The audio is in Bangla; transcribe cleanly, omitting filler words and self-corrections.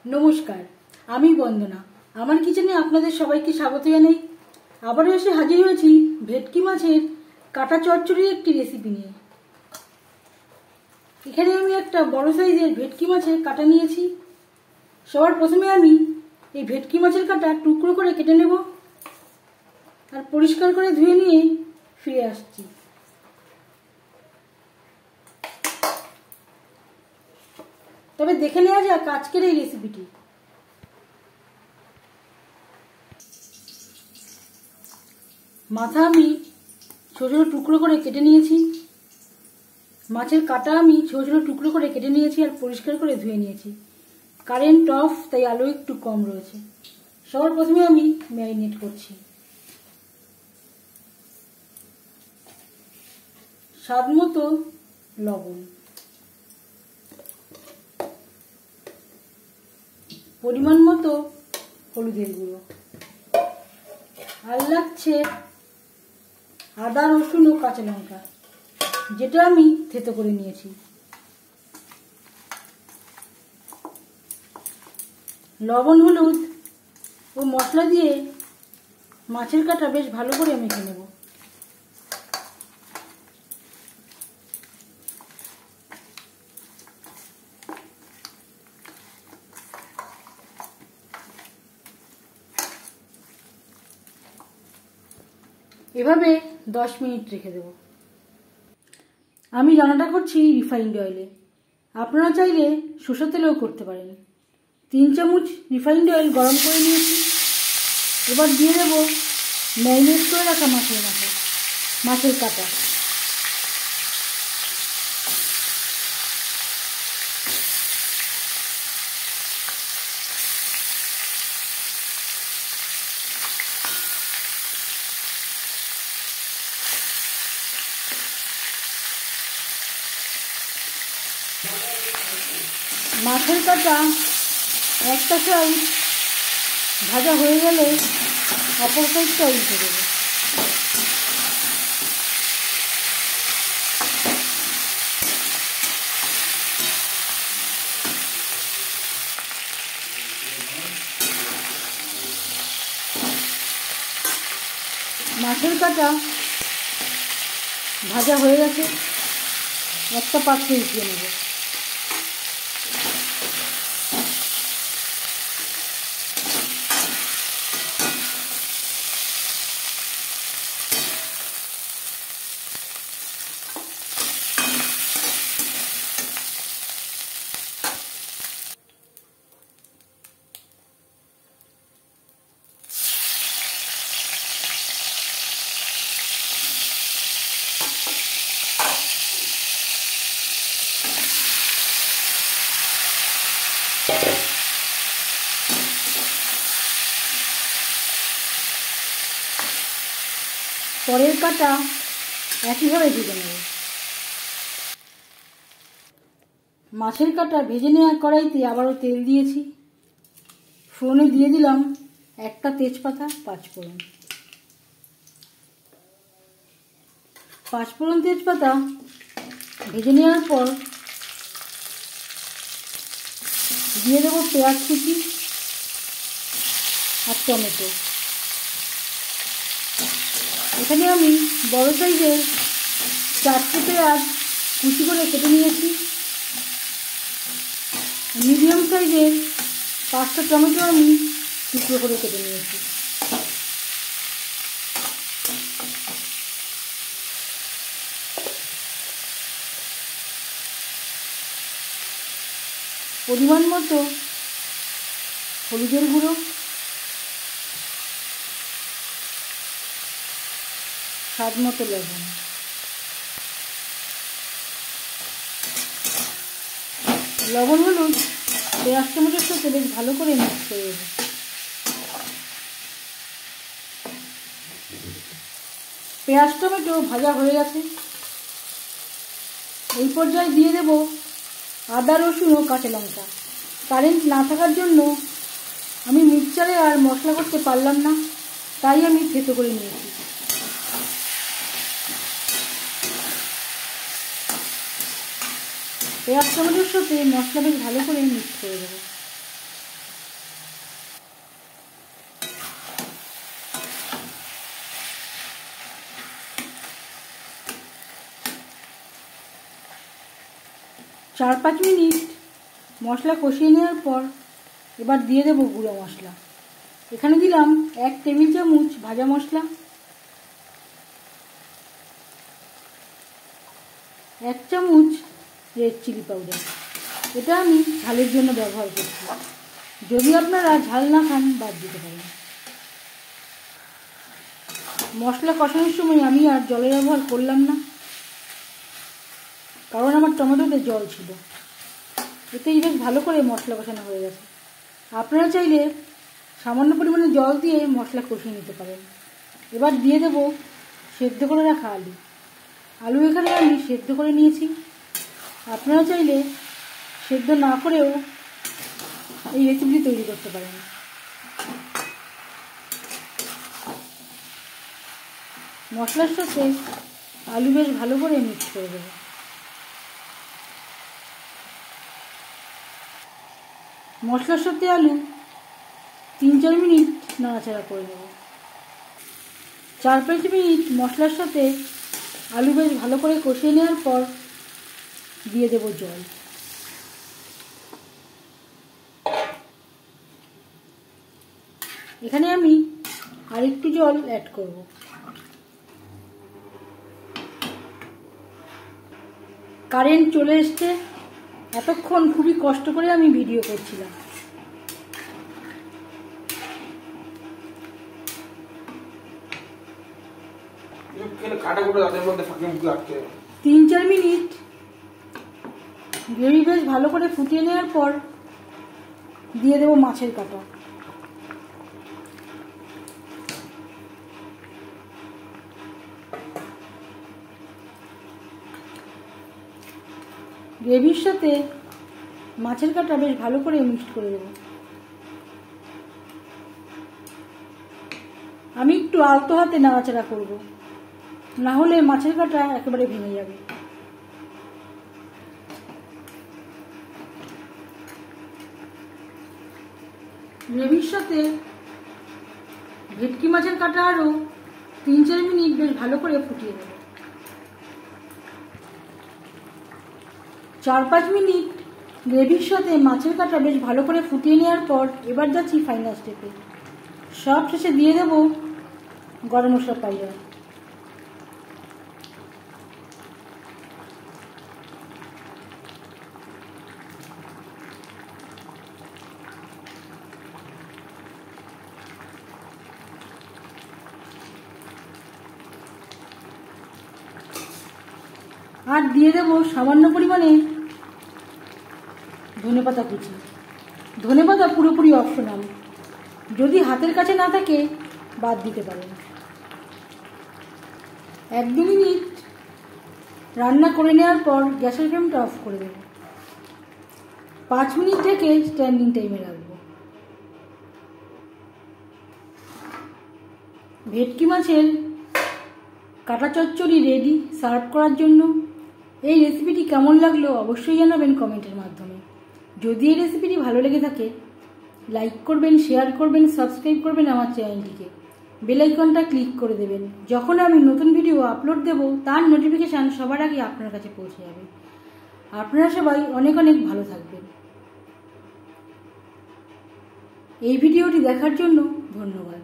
नमस्कार, आमी बंदना। आमार किचेने आपनादेर सबाइके स्वागत जानाई। आबारो एसे हाजिर हयेछि भेटकी माछेर काटा चच्चड़िर एकटी रेसिपि निये। एखाने आमी एकटा बड़ साइजेर भेटकी माछेर काटा नियेछि। सबार प्रथमे आमी एई भेटकी माछेर काटा टुकरो करे केटे नेब आर परिष्कार करे धुए निये फिरे आसछि। तबे देखे नेওয়া যাক আজকের এই রেসিপিটি। মাথা আমি ছোট ছোট টুকরো করে কেটে নিয়েছি। মাছের কাটা আমি ছোট ছোট টুকরো করে কেটে নিয়েছি আর পরিষ্কার করে ধুয়ে নিয়েছি। কারেন্ট অফ, তাই আলো একটু কম রয়েছে। সবার প্রথমে আমি ম্যারিনেট করছি। স্বাদমতো লবণ, পরিমাণ মতো হলুদের গুঁড়ো, আর লাগছে আদা রসুন ও কাঁচা লঙ্কা, যেটা আমি থেতো করে নিয়েছি। লবণ হলুদ ও মশলা দিয়ে মাছের কাটা বেশ ভালো করে মেখে নেব। এভাবে 10 মিনিট রেখে দেব। আমি রান্নাটা করছি রিফাইন্ড অয়েলে, আপনারা চাইলে সরষের তেলেও করতে পারেন। 3 চামচ রিফাইন্ড অয়েল গরম করে নিয়েছি। এবার দিয়ে দেব ম্যারিনেট করে রাখা মাছের কাটা। মাছের কাটা একটা সাইড ভাজা হয়ে গেলে অপর সাইডটা উল্টে দেব। মাছের কাটা ভাজা হয়ে গেছে, একটা পাত্রে উঠিয়ে নেব। পরের কাটা একইভাবে ভেজে নেব। মাছের কাটা ভেজে নেওয়া কড়াইতে আবারও তেল দিয়েছি। ফোড়নে দিয়ে দিলাম একটা তেজপাতা, 5 ফোড়ন। 5 ফোড়ন তেজপাতা ভেজে নেওয়ার পর দিয়ে দেবো পেঁয়াজ কুচি আর টমেটো। এখানে আমি বড় সাইজের 4টে পেঁয়াজ কুচি করে কেটে নিয়েছি। মিডিয়াম সাইজের 5টা টমেটো আমি টুকরো করে কেটে নিয়েছি। পরিমাণ মতো হলুদের গুঁড়ো, স্বাদ মতো লবণ, লবণ হলুদ পেঁয়াজ টমেটোর সাথে বেশ ভালো করে মিক্স করে দেব। পেঁয়াজ টমেটো ভাজা হয়ে গেছে। এই পর্যায়ে দিয়ে দেব আদা রসুন ও কাঁচা লঙ্কা। কারেন্ট না থাকার জন্য আমি মিক্সচারে আর মশলা করতে পারলাম না, তাই আমি থেতো করে নিয়েছি। পেঁয়াজ টমেটোর সাথে মশলা বেশ ভালো করে মিক্স করে দেবো। 4-5 মিনিট মশলা কষিয়ে নেওয়ার পর এবার দিয়ে দেবো গুঁড়ো মশলা। এখানে দিলাম 1 টেবিল চামচ ভাজা মশলা, 1 চামচ রেড চিলি পাউডার। এটা আমি ঝালের জন্য ব্যবহার করছি, যদি আপনারা ঝাল না খান বাদ দিতে পারেন। মশলা কষানোর সময় আমি আর জলের ব্যবহার করলাম না, কারণ আমার টমেটোতে জল ছিল। এতেই বেশ ভালো করে মশলা কষানো হয়ে গেছে। আপনারা চাইলে সামান্য পরিমাণে জল দিয়ে মশলা কষিয়ে নিতে পারেন। এবার দিয়ে দেব সেদ্ধ করে রাখা আলু। আলু এখানে আমি সেদ্ধ করে নিয়েছি। আপনারা চাইলে সেদ্ধ না করেও এই রেসিপিটি তৈরি করতে পারেন। মশলার সাথে আলু বেশ ভালো করে মিক্স করে দেব। মশলার সাথে আলু 3-4 মিনিট নাড়াচাড়া করে নেব। 4-5 মিনিট মশলার সাথে আলু বেশ ভালো করে কষিয়ে নেওয়ার পর দিয়ে দেব জল। এখানে আমি আরেকটু জল অ্যাড করব। কারেন্ট চলে এসছে। এতক্ষণ খুবই কষ্ট করে আমি ভিডিও করছিলাম। তিন চার মিনিট গ্রেভি বেশ ভালো করে ফুটিয়ে নেওয়ার পর দিয়ে দেবো মাছের কাটা। গ্রেভির সাথে মাছের কাটা বেশ ভালো করে মিক্সড করে দেব। আমি একটু আলতো হাতে নাড়াচাড়া করব, না হলে মাছের কাটা একেবারে ভেঙে যাবে। গ্রেভির সাথে ভেটকি মাছের কাটা আরও 3-4 মিনিট বেশ ভালো করে ফুটিয়ে দেব। 4-5 মিনিট গ্রেভির সাথে মাছের কাটা বেশ ভালো করে ফুটিয়ে নেওয়ার পর এবার যাচ্ছি ফাইনাল স্টেপে। সব শেষে দিয়ে দেব গরম মশলা পাউডার। আর দিয়ে দেব সামান্য পরিমাণে ধনেপাতা কুচি। ধনেপাতা পুরোপুরি অপশনাল, যদি হাতের কাছে না থাকে বাদ দিতে পারেন। 1-2 মিনিট রান্না করে নেওয়ার পর গ্যাসের ফ্লেমটা অফ করে দেব। 5 মিনিট থেকে স্ট্যান্ডিং টাইমে রাখবো। ভেটকি মাছের কাটা চচ্চড়ি রেডি সার্ভ করার জন্য। এই রেসিপিটি কেমন লাগলো অবশ্যই জানাবেন কমেন্টের মাধ্যমে। যদি এই রেসিপিটি ভালো লেগে থাকে লাইক করবেন, শেয়ার করবেন, সাবস্ক্রাইব করবেন আমার চ্যানেলটিকে। বেল আইকনটা ক্লিক করে দেবেন। যখন আমি নতুন ভিডিও আপলোড দেব তার নোটিফিকেশান সবার আগে আপনার কাছে পৌঁছে যাবে। আপনারা সবাই অনেক অনেক ভালো থাকবেন। এই ভিডিওটি দেখার জন্য ধন্যবাদ।